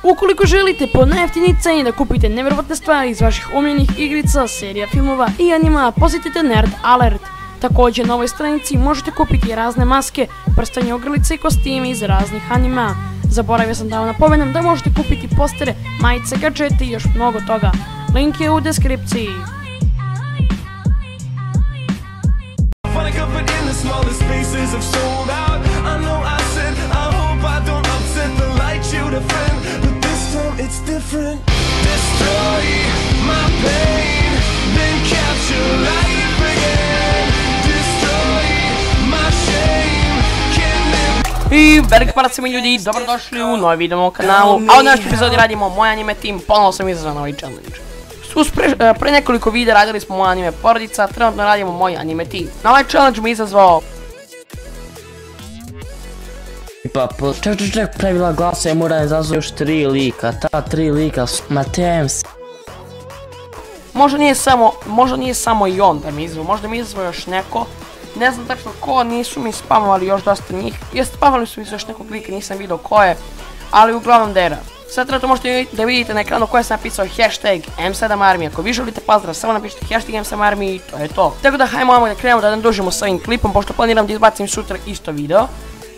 Ukoliko želite po najjeftiniji ceni da kupite nevjerovatne stvari iz vaših omiljenih igrica, serija, filmova i anima, posjetite Nerd Alert. Također na ovoj stranici možete kupiti razne maske, prstanje, ogrlice i kostime iz raznih anima. Zaboravio sam da vam napomenem da možete kupiti postere, majice, gadžete i još mnogo toga. Link je u deskripciji. I veliki pozdrav svima ljudi, dobrodošli u novi video na ovom kanalu. A u današnjoj epizodi radimo moj anime team, ponovno sam izazvao ovaj challenge. Pre nekoliko videa radili smo moj anime porodica, trenutno radimo moj anime team. Na ovaj challenge mi izazvao... Ček, pravila glasa je mora izazvao još 3 lika, ta 3 lika su Matems. Možda nije samo i on da mi izazvao, možda mi izazvao još neko. Ne znam tačno ko, nisu mi spamovali još dosta njih. Spamali su mi još nekog lika, nisam vidio ko je. Ali uglavnom dera. Sad trenutno možete da vidite na ekranu koje sam napisao hashtag M7Army. Ako vi želite pozdrav, samo napišite hashtag M7Army i to je to. Tako da hajmo da krenemo da ne dužimo s ovim klipom, pošto planiram da izbacim sutra isto video.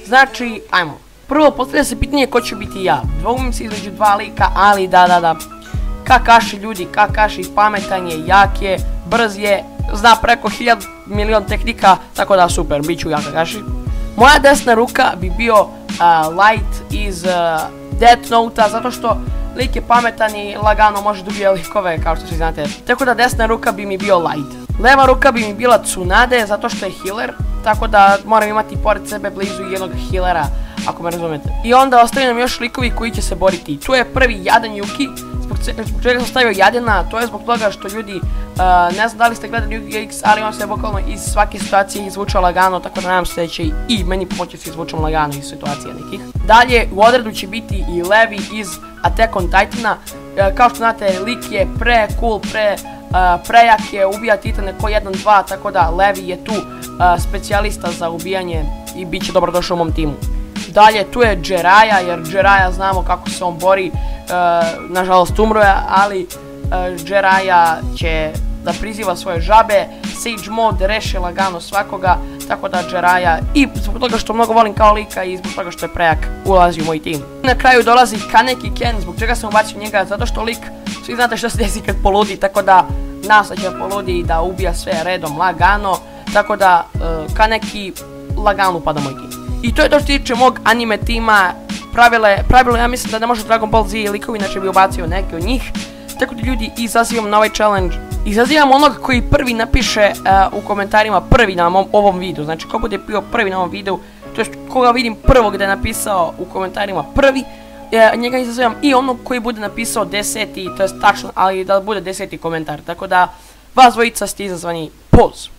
Znači, ajmo. Prvo postavlja se pitanje ko će biti ja. Dvoumim se između dva lika, ali da. Kakashi ljudi, Kakashi pametan je, jak je, brz je, zna preko 1000 milion tehnika, tako da super, bit ću ja Kakashi. Moja desna ruka bi bio Light iz Death Note-a, zato što lik je pametan i lagano može da ubije likove, kao što svi znate. Tako da desna ruka bi mi bio Light. Leva ruka bi mi bila Tsunade, zato što je healer, tako da moram imati pored sebe blizu jednog healera, ako me razumete. I onda ostaju nam još likovi koji će se boriti. Tu je prvi Jadan Yuki. Zbog čega sam stavio Jadena, to je zbog toga što ljudi, ne znam da li ste gledali Yu-Gi-Oh! X, ali on se bukvalno iz svake situacije izvučao lagano, tako da nadam se da će i meni pomoći se izvučem lagano iz situacija nekih. Dalje, u odredu će biti i Levi iz Attack on Titana. Kao što znate, lik je pre cool, prejak je, ubija titane ko 1-2, tako da Levi je tu specijalista za ubijanje i bit će dobrodošao u mom timu. Dalje, tu je Jiraiya, jer Jiraiya znamo kako se on bori, nažalost umro je, ali Jiraiya će da priziva svoje žabe, Sage Mode reše lagano svakoga, tako da Jiraiya, i zbog toga što mnogo volim kao lika i zbog toga što je prejak, ulazi u moj tim. Na kraju dolazi Kaneki Ken, zbog čega sam ubacio njega, zato što lik, svi znate što se desi kad poludi, tako da nasa će poludi i da ubija sve redom lagano, tako da Kaneki lagano upada moj tim. I to je to što tiče mog anime tima. Pravilo ja mislim da ne može Dragon Ball Z likovi, inače bi ubacio neke od njih. Tako da ljudi, izazivam na ovaj challenge. Izazivam onog koji prvi napiše u komentarima prvi na ovom videu. Znači ko bude bio prvi na ovom videu, to jest koga vidim prvog da je napisao u komentarima prvi, njega izazivam, i onog koji bude napisao 10. to jest tačno, ali da bude 10. komentar. Tako da vas dvojica ste izazvani. Poz!